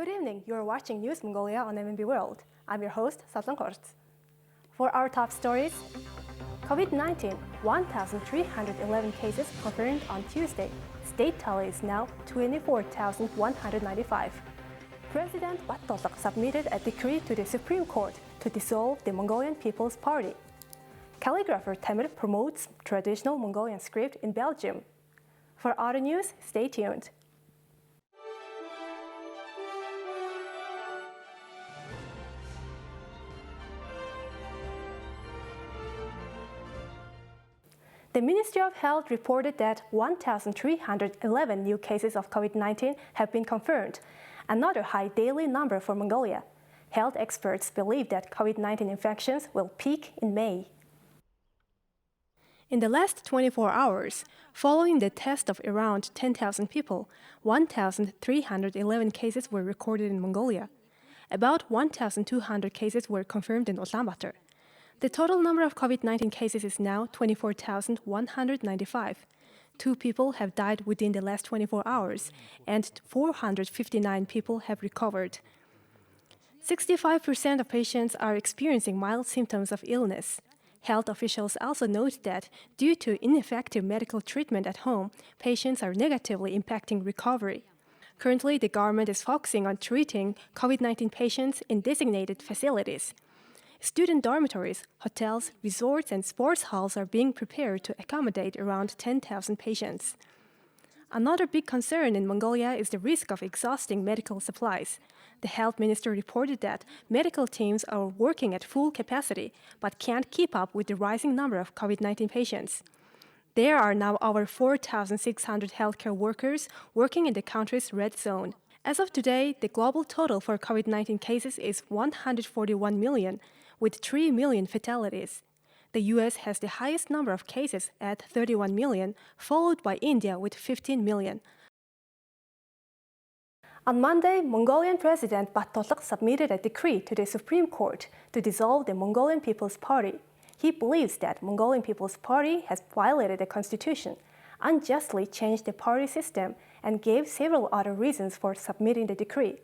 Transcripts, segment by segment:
Good evening, you are watching News Mongolia on MNB World. I'm your host, Satlan Korts. For our top stories, COVID-19, 1,311 cases confirmed on Tuesday. State tally is now 24,195. President Kh.Battulga submitted a decree to the Supreme Court to dissolve the Mongolian People's Party. Calligrapher S.Tamir promotes traditional Mongolian script in Belgium. For other news, stay tuned. The Ministry of Health reported that 1,311 new cases of COVID-19 have been confirmed, another high daily number for Mongolia. Health experts believe that COVID-19 infections will peak in May. In the last 24 hours, following the test of around 10,000 people, 1,311 cases were recorded in Mongolia. About 1,200 cases were confirmed in Ulaanbaatar. The total number of COVID-19 cases is now 24,195. 2 people have died within the last 24 hours, and 459 people have recovered. 65% of patients are experiencing mild symptoms of illness. Health officials also note that due to ineffective medical treatment at home, patients are negatively impacting recovery. Currently, the government is focusing on treating COVID-19 patients in designated facilities. Student dormitories, hotels, resorts, and sports halls are being prepared to accommodate around 10,000 patients. Another big concern in Mongolia is the risk of exhausting medical supplies. The health minister reported that medical teams are working at full capacity but can't keep up with the rising number of COVID-19 patients. There are now over 4,600 healthcare workers working in the country's red zone. As of today, the global total for COVID-19 cases is 141 million, with 3 million fatalities. The US has the highest number of cases at 31 million, followed by India with 15 million. On Monday, Mongolian President Kh.Battulga submitted a decree to the Supreme Court to dissolve the Mongolian People's Party. He believes that Mongolian People's Party has violated the constitution, unjustly changed the party system, and gave several other reasons for submitting the decree.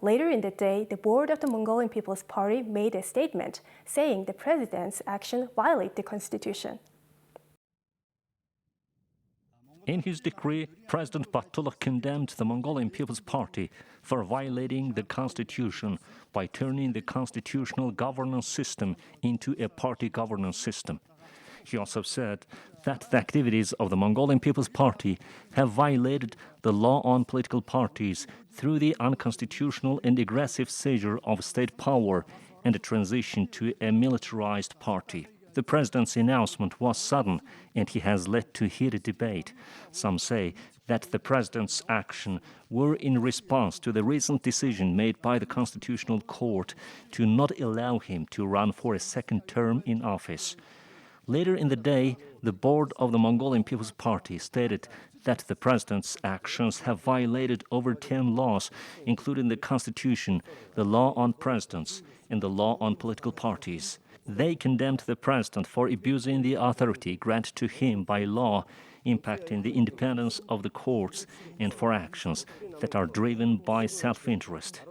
Later in the day, the board of the Mongolian People's Party made a statement saying the president's action violates the constitution. In his decree, President Kh.Battulga condemned the Mongolian People's Party for violating the constitution by turning the constitutional governance system into a party governance system. He also said that the activities of the Mongolian People's Party have violated the law on political parties through the unconstitutional and aggressive seizure of state power and a transition to a militarized party. The president's announcement was sudden, and he has led to heated debate. Some say that the president's action were in response to the recent decision made by the Constitutional Court to not allow him to run for a second term in office. Later in the day, the board of the Mongolian People's Party stated that the president's actions have violated over 10 laws, including the Constitution, the law on presidents, and the law on political parties. They condemned the president for abusing the authority granted to him by law, impacting the independence of the courts, and for actions that are driven by self-interest.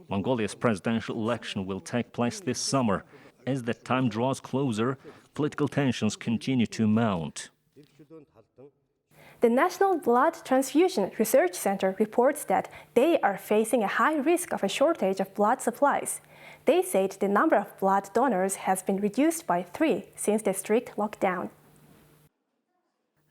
Mongolia's presidential election will take place this summer. As the time draws closer, political tensions continue to mount. The National Blood Transfusion Research Center reports that they are facing a high risk of a shortage of blood supplies. They said the number of blood donors has been reduced by 3 since the strict lockdown.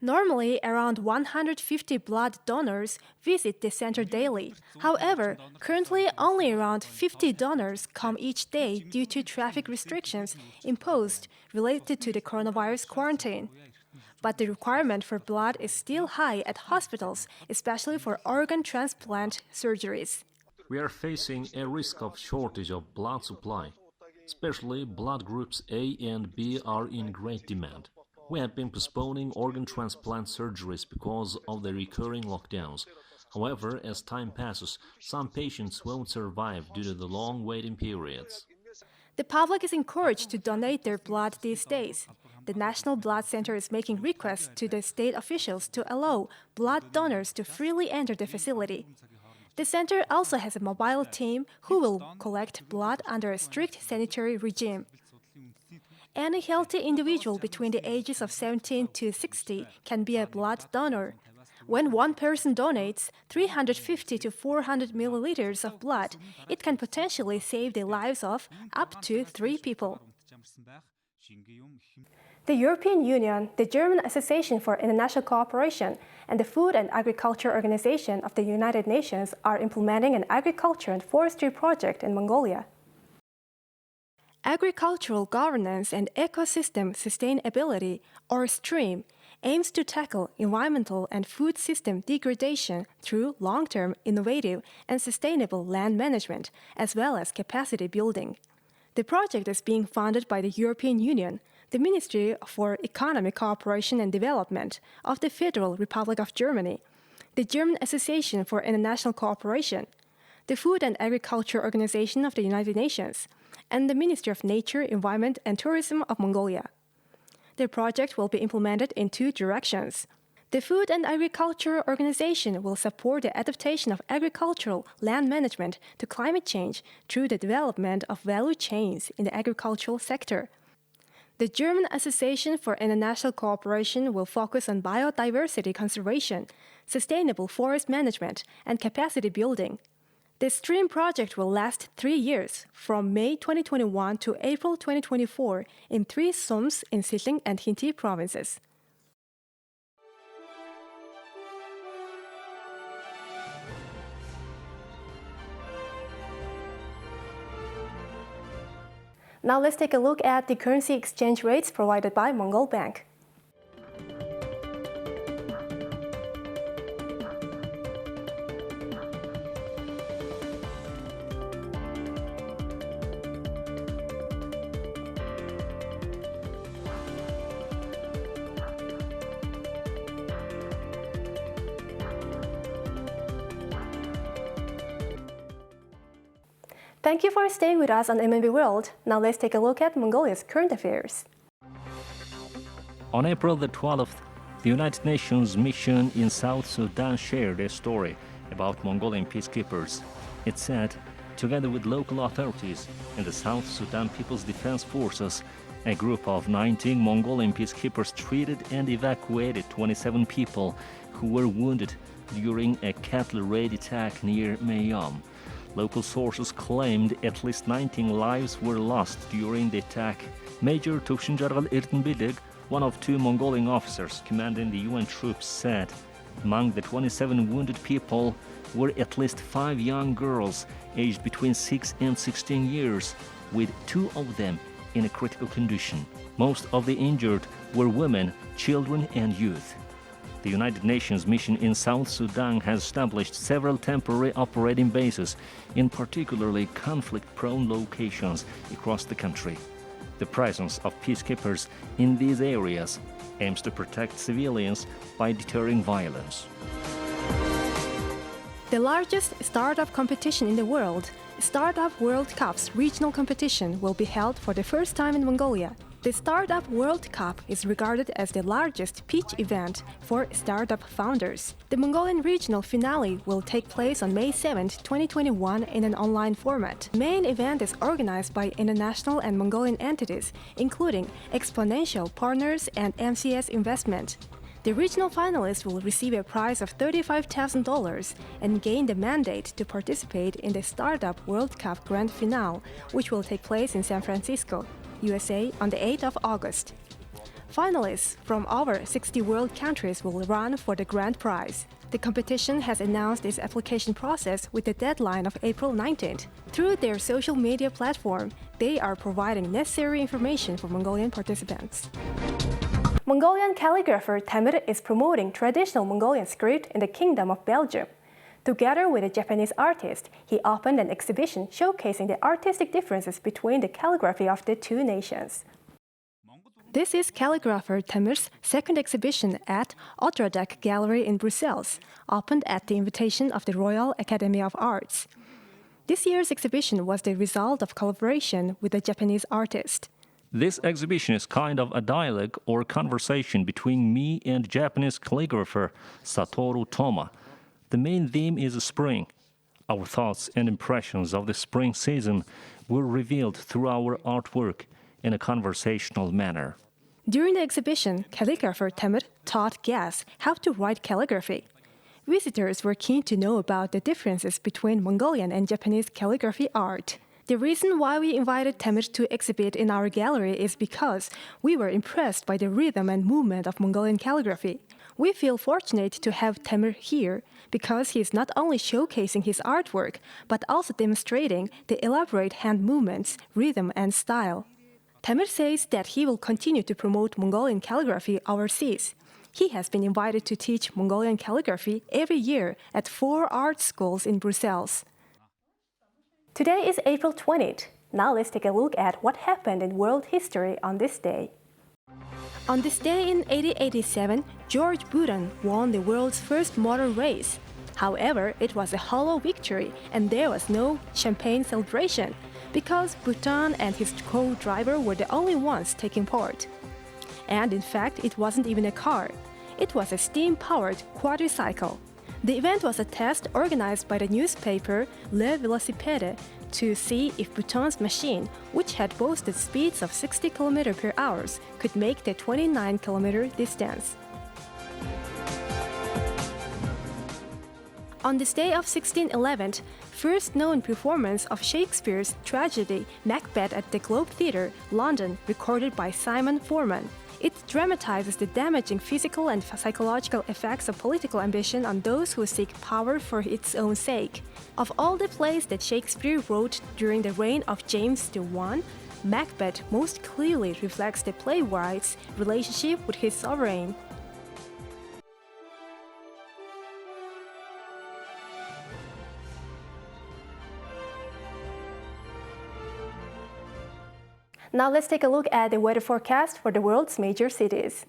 Normally, around 150 blood donors visit the center daily. However, currently only around 50 donors come each day due to traffic restrictions imposed related to the coronavirus quarantine. But the requirement for blood is still high at hospitals, especially for organ transplant surgeries. We are facing a risk of shortage of blood supply. Especially blood groups A and B are in great demand. We have been postponing organ transplant surgeries because of the recurring lockdowns. However, as time passes, some patients won't survive due to the long waiting periods. The public is encouraged to donate their blood these days. The National Blood Center is making requests to the state officials to allow blood donors to freely enter the facility. The center also has a mobile team who will collect blood under a strict sanitary regime. Any healthy individual between the ages of 17 to 60 can be a blood donor. When one person donates 350 to 400 milliliters of blood, it can potentially save the lives of up to 3 people. The European Union, the German Association for International Cooperation, and the Food and Agriculture Organization of the United Nations are implementing an agriculture and forestry project in Mongolia. Agricultural Governance and Ecosystem Sustainability, or STREAM, aims to tackle environmental and food system degradation through long-term, innovative, and sustainable land management, as well as capacity building. The project is being funded by the European Union, the Ministry for Economic Cooperation and Development of the Federal Republic of Germany, the German Association for International Cooperation, the Food and Agriculture Organization of the United Nations, and the Ministry of Nature, Environment, and Tourism of Mongolia. The project will be implemented in 2 directions. The Food and Agriculture Organization will support the adaptation of agricultural land management to climate change through the development of value chains in the agricultural sector. The German Association for International Cooperation will focus on biodiversity conservation, sustainable forest management, and capacity building. The STREAM project will last 3 years, from May 2021 to April 2024, in 3 Soms in Sitling and Hinti provinces. Now let's take a look at the currency exchange rates provided by Mongol Bank. Thank you for staying with us on MNB World. Now let's take a look at Mongolia's current affairs. On April the 12th, the United Nations mission in South Sudan shared a story about Mongolian peacekeepers. It said, together with local authorities and the South Sudan People's Defense Forces, a group of 19 Mongolian peacekeepers treated and evacuated 27 people who were wounded during a cattle raid attack near Mayam. Local sources claimed at least 19 lives were lost during the attack. Major Tufshinjargal Ertenbilig, one of 2 Mongolian officers commanding the UN troops, said among the 27 wounded people were at least 5 young girls aged between 6 and 16 years, with 2 of them in a critical condition. Most of the injured were women, children, and youth. The United Nations mission in South Sudan has established several temporary operating bases in particularly conflict-prone locations across the country. The presence of peacekeepers in these areas aims to protect civilians by deterring violence. The largest startup competition in the world, Startup World Cup's regional competition, will be held for the first time in Mongolia. The Startup World Cup is regarded as the largest pitch event for startup founders. The Mongolian regional finale will take place on May 7, 2021 in an online format. The main event is organized by international and Mongolian entities, including Exponential Partners and MCS Investment. The regional finalists will receive a prize of $35,000 and gain the mandate to participate in the Startup World Cup Grand Finale, which will take place in San Francisco, USA on the 8th of August. Finalists from over 60 world countries will run for the grand prize. The competition has announced its application process with a deadline of April 19th. Through their social media platform, they are providing necessary information for Mongolian participants. Mongolian calligrapher S.Tamir is promoting traditional Mongolian script in the Kingdom of Belgium. Together with a Japanese artist, he opened an exhibition showcasing the artistic differences between the calligraphy of the 2 nations. This is calligrapher S.Tamir's second exhibition at Otradek Gallery in Brussels, opened at the invitation of the Royal Academy of Arts. This year's exhibition was the result of collaboration with a Japanese artist. This exhibition is kind of a dialogue or conversation between me and Japanese calligrapher Satoru Toma. The main theme is spring. Our thoughts and impressions of the spring season were revealed through our artwork in a conversational manner. During the exhibition, Calligrapher S.Tamir taught guests how to write calligraphy. Visitors were keen to know about the differences between Mongolian and Japanese calligraphy art. The reason why we invited S.Tamir to exhibit in our gallery is because we were impressed by the rhythm and movement of Mongolian calligraphy. We feel fortunate to have S.Tamir here because he is not only showcasing his artwork, but also demonstrating the elaborate hand movements, rhythm, and style. S.Tamir says that he will continue to promote Mongolian calligraphy overseas. He has been invited to teach Mongolian calligraphy every year at 4 art schools in Brussels. Today is April 20th. Now let's take a look at what happened in world history on this day. On this day in 1887, George Buden won the world's first motor race. However, it was a hollow victory and there was no champagne celebration because Buden and his co-driver were the only ones taking part. And in fact, it wasn't even a car. It was a steam-powered quadricycle. The event was a test organized by the newspaper Le Velocipede to see if Buden's machine, which had boasted speeds of 60 km per hour, could make the 29-kilometer distance. On this day of 1611, first known performance of Shakespeare's tragedy Macbeth at the Globe Theatre, London, recorded by Simon Forman. It dramatizes the damaging physical and psychological effects of political ambition on those who seek power for its own sake. Of all the plays that Shakespeare wrote during the reign of James I, Macbeth most clearly reflects the playwright's relationship with his sovereign. Now let's take a look at the weather forecast for the world's major cities.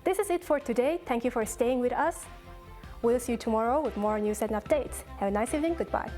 This is it for today. Thank you for staying with us. We'll see you tomorrow with more news and updates. Have a nice evening. Goodbye.